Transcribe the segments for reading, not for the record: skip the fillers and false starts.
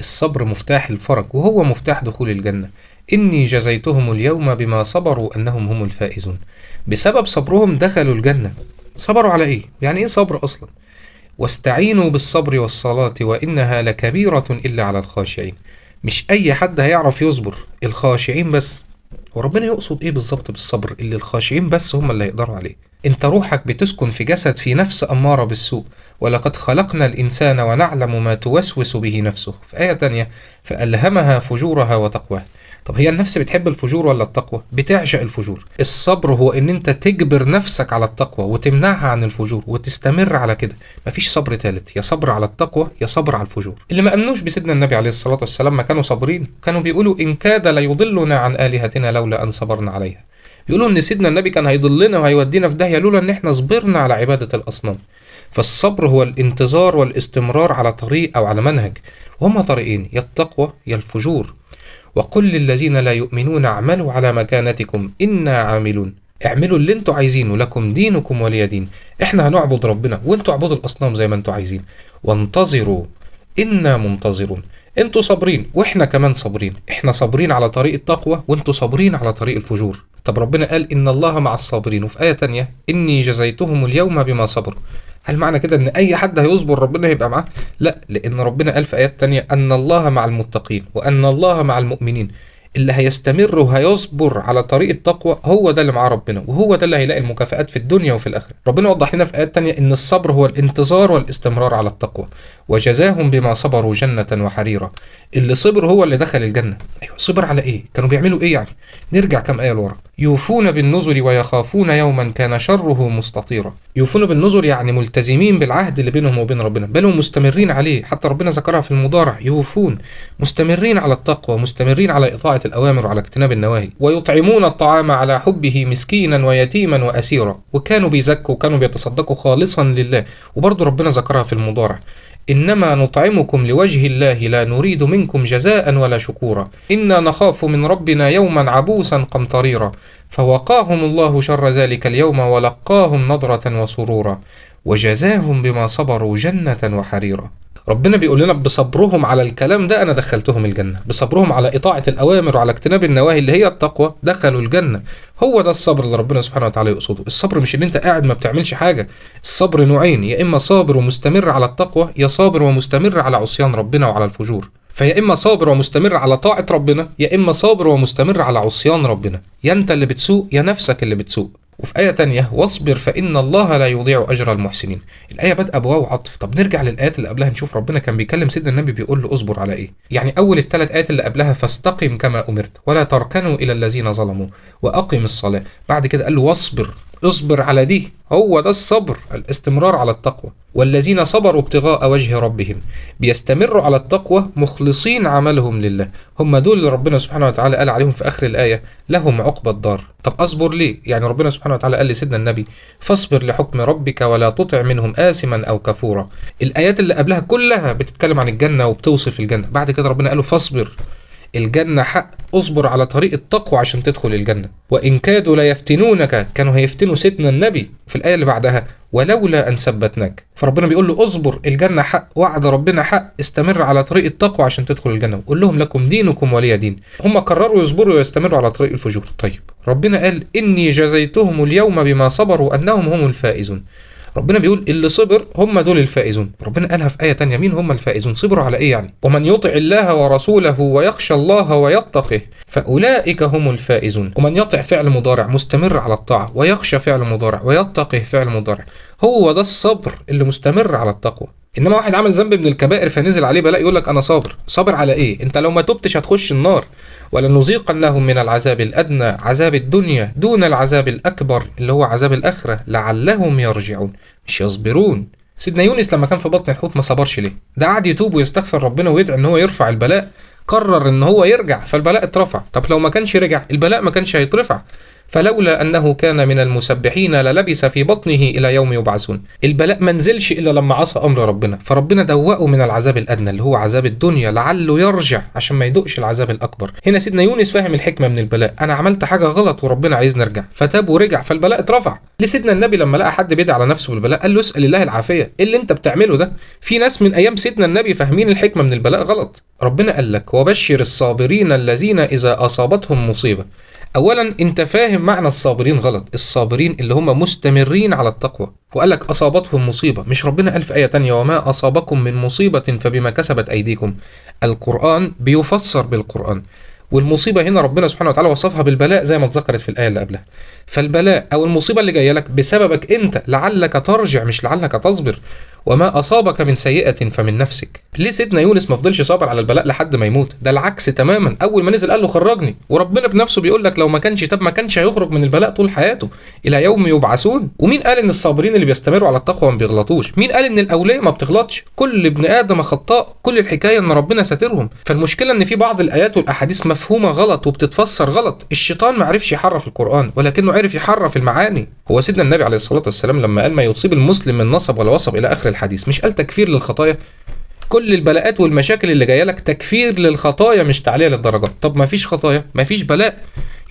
الصبر مفتاح الفرج وهو مفتاح دخول الجنة. إني جزيتهم اليوم بما صبروا أنهم هم الفائزون. بسبب صبرهم دخلوا الجنة. صبروا على إيه؟ يعني إيه صبر أصلا؟ واستعينوا بالصبر والصلاة وإنها لكبيرة إلا على الخاشعين. مش أي حد هيعرف يصبر، الخاشعين بس. وربنا يقصد إيه بالظبط بالصبر اللي الخاشعين بس هم اللي يقدروا عليه؟ أنت روحك بتسكن في جسد في نفس أمارة بالسوء، ولقد خلقنا الإنسان ونعلم ما توسوس به نفسه. في آية تانية فألهمها فجورها وتقواها. طب هي النفس بتحب الفجور ولا التقوى؟ بتعشق الفجور. الصبر هو ان انت تجبر نفسك على التقوى وتمنعها عن الفجور وتستمر على كده. مفيش صبر تالت، يا صبر على التقوى يا صبر على الفجور. اللي ما امنوش بسيدنا النبي عليه الصلاة والسلام ما كانوا صابرين، كانوا بيقولوا ان كاد ليضلنا عن آلهتنا لولا ان صبرنا عليها. بيقولوا ان سيدنا النبي كان هيضلنا وهيودينا في داهية لولا ان احنا صبرنا على عبادة الاصنام. فالصبر هو الانتظار والاستمرار على طريق او على منهج، وهما طريقين، يا التقوى يا الفجور. وقل للذين لا يؤمنون اعملوا على مكانتكم إنا عاملون. اعملوا اللي انتوا عايزينه، لكم دينكم ولي دين. احنا هنعبد ربنا وانتوا اعبدوا الأصنام زي ما انتوا عايزين. وانتظروا إنا منتظرون. انتوا صابرين واحنا كمان صابرين، احنا صابرين على طريق التقوى وانتوا صابرين على طريق الفجور. طب ربنا قال إن الله مع الصابرين، وفي آية تانية إني جزيتهم اليوم بما صبروا. هل معنى كده ان اي حد هيصبر ربنا هيبقى معاه؟ لا، لان ربنا قال في ايات تانية ان الله مع المتقين وان الله مع المؤمنين. اللي هيستمر وهيصبر على طريق التقوى هو ده اللي معاه ربنا، وهو ده اللي هيلاقي المكافآت في الدنيا وفي الآخرة. ربنا وضح لنا في آيات تانية ان الصبر هو الانتظار والاستمرار على التقوى. وجزاهم بما صبروا جنة وحريرا. اللي صبر هو اللي دخل الجنة. ايوه، صبر على ايه؟ كانوا بيعملوا ايه يعني؟ نرجع كام آية لورا. يوفون بالنذر ويخافون يوما كان شره مستطيرا. يوفون بالنذر يعني ملتزمين بالعهد اللي بينهم وبين ربنا، بل هم مستمرين عليه. حتى ربنا ذكرها في المضارع، يوفون، مستمرين على التقوى، مستمرين على إطاعة الأوامر وعلى اجتناب النواهي. ويطعمون الطعام على حبه مسكينا ويتيما وأسيرا. وكانوا بيزكوا وكانوا بيتصدقوا خالصا لله. وبرضه ربنا ذكرها في المضارع، إنما نطعمكم لوجه الله لا نريد منكم جزاء ولا شكورا إنا نخاف من ربنا يوما عبوسا قمطريرا فوقاهم الله شر ذلك اليوم ولقاهم نضرة وسرورا وجزاهم بما صبروا جنة وحريرا. ربنا بيقول لنا بصبرهم على الكلام ده أنا دخلتهم الجنة، بصبرهم على إطاعة الأوامر وعلى اجتناب النواهي اللي هي التقوى دخلوا الجنة. هو ده الصبر اللي ربنا سبحانه وتعالى يقصده. الصبر مش إن أنت قاعد ما بتعملش حاجة. الصبر نوعين، يا إما صابر ومستمر على التقوى، يا صابر ومستمر على عصيان ربنا وعلى الفجور. فيا إما صابر ومستمر على طاعة ربنا، يا إما صابر ومستمر على عصيان ربنا. يا أنت اللي بتسوق يا نفسك اللي بتسوق. وفي آية تانية واصبر فإن الله لا يضيع أجر المحسنين. الآية بادئة بواو عطف. طب نرجع للآيات اللي قبلها نشوف ربنا كان بيكلم سيدنا النبي بيقول له اصبر على إيه. يعني أول الثلاث آيات اللي قبلها فاستقم كما أمرت ولا تركنوا إلى الذين ظلموا وأقم الصلاة. بعد كده قال له واصبر، اصبر على دي. هو ده الصبر، الاستمرار على التقوى. والذين صبروا ابتغاء وجه ربهم، بيستمروا على التقوى مخلصين عملهم لله. هم دول اللي ربنا سبحانه وتعالى قال عليهم في آخر الآية لهم عقبى الدار. طب أصبر ليه؟ يعني ربنا سبحانه وتعالى قال لسيدنا النبي فاصبر لحكم ربك ولا تطع منهم آثما أو كفورا. الآيات اللي قبلها كلها بتتكلم عن الجنة وبتوصف الجنة. بعد كده ربنا قال له فاصبر، الجنة حق، اصبر على طريق التقوى عشان تدخل الجنة. وإن كادوا ليفتنونك، كانوا هيفتنوا سيدنا النبي. في الآية اللي بعدها ولولا أن ثبتناك. فربنا بيقول له اصبر، الجنة حق، وعد ربنا حق، استمر على طريق التقوى عشان تدخل الجنة. وقول لهم لكم دينكم ولي دين. هم قرروا يصبروا ويستمروا على طريق الفجور. طيب ربنا قال إني جزيتهم اليوم بما صبروا أنهم هم الفائزون. ربنا بيقول اللي صبر هم دول الفائزون. ربنا قالها في آية تانية، مين هم الفائزون؟ صبروا على إيه يعني؟ ومن يطع الله ورسوله ويخشى الله ويتقه فأولئك هم الفائزون. ومن يطع فعل مضارع مستمر على الطاعة، ويخشى فعل مضارع، ويتقه فعل مضارع. هو ده الصبر اللي مستمر على التقوى. انما واحد عمل ذنب من الكبائر فنزل عليه بلاء يقول لك انا صابر. صابر على ايه؟ انت لو ما تبتش هتخش النار. ولنذيقنهم من العذاب الادنى عذاب الدنيا دون العذاب الاكبر اللي هو عذاب الاخره لعلهم يرجعون. مش يصبرون. سيدنا يونس لما كان في بطن الحوت ما صبرش ليه؟ ده قعد يتوب ويستغفر ربنا ويدعي ان هو يرفع البلاء. قرر ان هو يرجع فالبلاء اترفع. طب لو ما كانش رجع البلاء ما كانش هيترفع. فلولا أنه كان من المسبحين للبث في بطنه إلى يوم يبعثون. البلاء ما نزلش إلا لما عصى أمر ربنا، فربنا دوقه من العذاب الأدنى اللي هو عذاب الدنيا لعله يرجع عشان ما يدوقش العذاب الأكبر. هنا سيدنا يونس فاهم الحكمة من البلاء، أنا عملت حاجة غلط وربنا عايز نرجع، فتاب ورجع فالبلاء اترفع. لسيدنا النبي لما لقى حد بيدعي على نفسه بالبلاء قال له اسأل الله العافية، إيه اللي أنت بتعمله ده؟ في ناس من أيام سيدنا النبي فاهمين الحكمة من البلاء غلط. ربنا قال لك وبشر الصابرين الذين إذا أصابتهم مصيبة. اولا انت فاهم معنى الصابرين غلط، الصابرين اللي هم مستمرين على التقوى، وقال لك اصابتهم مصيبه، مش ربنا قال في ايه تانية وما اصابكم من مصيبه فبما كسبت ايديكم. القران بيفسر بالقران، والمصيبه هنا ربنا سبحانه وتعالى وصفها بالبلاء زي ما اتذكرت في الايه اللي قبلها. فالبلاء او المصيبه اللي جايه لك بسببك انت، لعلك ترجع مش لعلك تصبر. وما أصابك من سيئة فمن نفسك. ليه سيدنا يونس ما فضلش صابر على البلاء لحد ما يموت؟ ده العكس تماما، أول ما نزل قال له خرجني، وربنا بنفسه بيقول لك لو ما كانش تاب ما كانش هيخرج من البلاء طول حياته إلى يوم يبعثون. ومين قال إن الصابرين اللي بيستمروا على التقوى ما بيغلطوش؟ مين قال إن الأولياء ما بتغلطش؟ كل ابن آدم خطاء، كل الحكاية إن ربنا ساترهم. فالمشكلة إن في بعض الآيات والأحاديث مفهومة غلط وبتتفسر غلط. الشيطان ما عرفش يحرف القرآن ولكنه عرف يحرف المعاني. هو سيدنا النبي عليه الصلاة والسلام لما قال ما يصيب المسلم من نصب ولا وصب إلى آخر الحديث، مش قال تكفير للخطايا؟ كل البلاءات والمشاكل اللي جايه لك تكفير للخطايا مش تعلية للدرجات. طب ما فيش خطايا، ما فيش بلاء،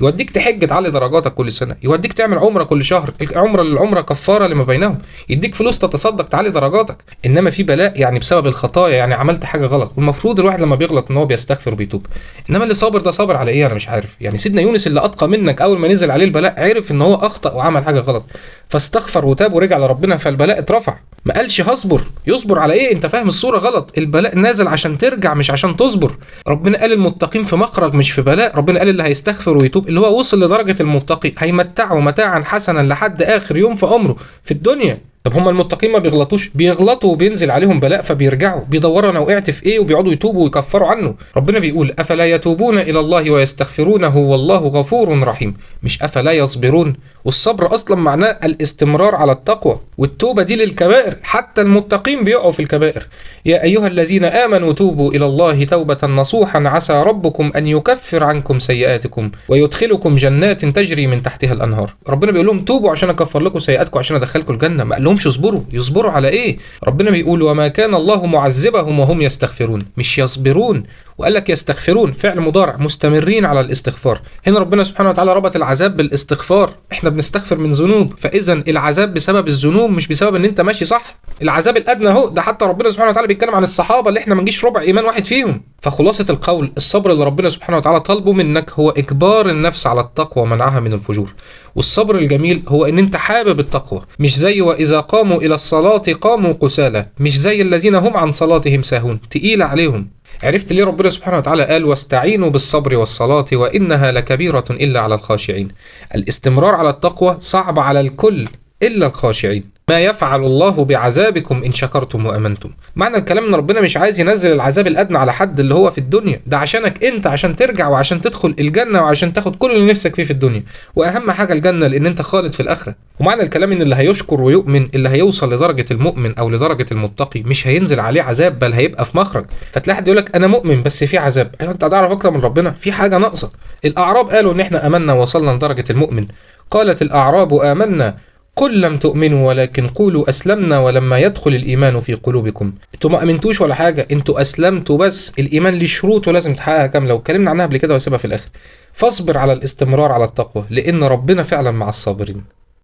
يوديك تحج تعلي درجاتك كل سنه، يوديك تعمل عمره كل شهر، العمره كفاره لما بينهم، يديك فلوس تتصدق تعلي درجاتك. انما في بلاء يعني بسبب الخطايا، يعني عملت حاجه غلط، والمفروض الواحد لما بيغلط ان هو بيستغفر وبيتوب. انما اللي صابر ده صابر على ايه؟ انا مش عارف. يعني سيدنا يونس اللي اتقى منك اول ما نزل عليه البلاء عرف ان هو اخطا وعمل حاجه غلط، فاستغفر وتاب ورجع لربنا فالبلاء اترفع. ما قالش هصبر، يصبر على ايه؟ انت فاهم الصوره غلط. البلاء نازل عشان ترجع مش عشان تصبر. ربنا قال المتقين في مخرج مش في بلاء. ربنا قال اللي هيستغفر ويتوب اللي هو وصل لدرجه المتقي هيمتعه متاعا حسنا لحد اخر يوم في عمره في الدنيا. طب هم المتقين ما بيغلطوش؟ بيغلطوا وبينزل عليهم بلاء فبيرجعوا بيدوروا انا وقعت في ايه وبيقعدوا يتوبوا ويكفروا عنه. ربنا بيقول افلا يتوبون الى الله ويستغفرونه والله غفور رحيم، مش افلا يصبرون. والصبر اصلا معناه الاستمرار على التقوى، والتوبه دي للكبائر، حتى المتقين بيقعوا في الكبائر. يا ايها الذين امنوا توبوا الى الله توبه نصوحا عسى ربكم ان يكفر عنكم سيئاتكم ويدخلكم جنات تجري من تحتها الانهار. ربنا بيقول لهم توبوا عشان اكفر لكم سيئاتكم عشان ادخلكم الجنه، ما قالهمش اصبروا. يصبروا على ايه؟ ربنا بيقول وما كان الله معذبهم وهم يستغفرون، مش يصبرون. وقال لك يستغفرون فعل مضارع مستمرين على الاستغفار. هنا ربنا سبحانه وتعالى ربط العذاب بالاستغفار. احنا بنستغفر من ذنوب، فاذا العذاب بسبب الذنوب مش بسبب ان انت ماشي صح. العذاب الادنى اهو، ده حتى ربنا سبحانه وتعالى بيتكلم عن الصحابه اللي احنا ما نجيش ربع ايمان واحد فيهم. فخلاصه القول الصبر اللي ربنا سبحانه وتعالى طالبه منك هو اجبار النفس على التقوى ومنعها من الفجور. والصبر الجميل هو ان انت حابب التقوى، مش زي واذا قاموا الى الصلاه قاموا كسالى، مش زي الذين هم عن صلاتهم ساهون، تقيله عليهم. عرفت ليه ربنا سبحانه وتعالى قال واستعينوا بالصبر والصلاة وإنها لكبيرة إلا على الخاشعين؟ الاستمرار على التقوى صعب على الكل إلا الخاشعين. ما يفعل الله بعذابكم إن شكرتم وأمنتم. معنى الكلام إن ربنا مش عايز ينزل العذاب الأدنى على حد اللي هو في الدنيا، ده عشانك أنت، عشان ترجع وعشان تدخل الجنة وعشان تاخد كل اللي نفسك فيه في الدنيا، وأهم حاجة الجنة لأن أنت خالد في الآخرة. ومعنى الكلام إن اللي هيشكر ويؤمن، اللي هيوصل لدرجة المؤمن أو لدرجة المتقي، مش هينزل عليه عذاب بل هيبقى في مخرج. فتلاقي حد يقول لك أنا مؤمن بس في عذاب، أيوة أنت هتعرف أكتر من ربنا، في حاجة ناقصة. الأعراب قالوا إن إحنا آمنا ووصلنا لدرجة المؤمن. قالت الأعراب آمنا قل لم تؤمنوا ولكن قولوا أسلمنا ولما يدخل الإيمان في قلوبكم. انتوا ما أمنتوش ولا حاجة، انتوا أسلمتوا بس. الإيمان ليه شروط ولازم تحققها كاملة، واتكلمنا عنها قبل كده واسيبها في الآخر. فاصبر على الاستمرار على التقوى لأن ربنا فعلا مع الصابرين.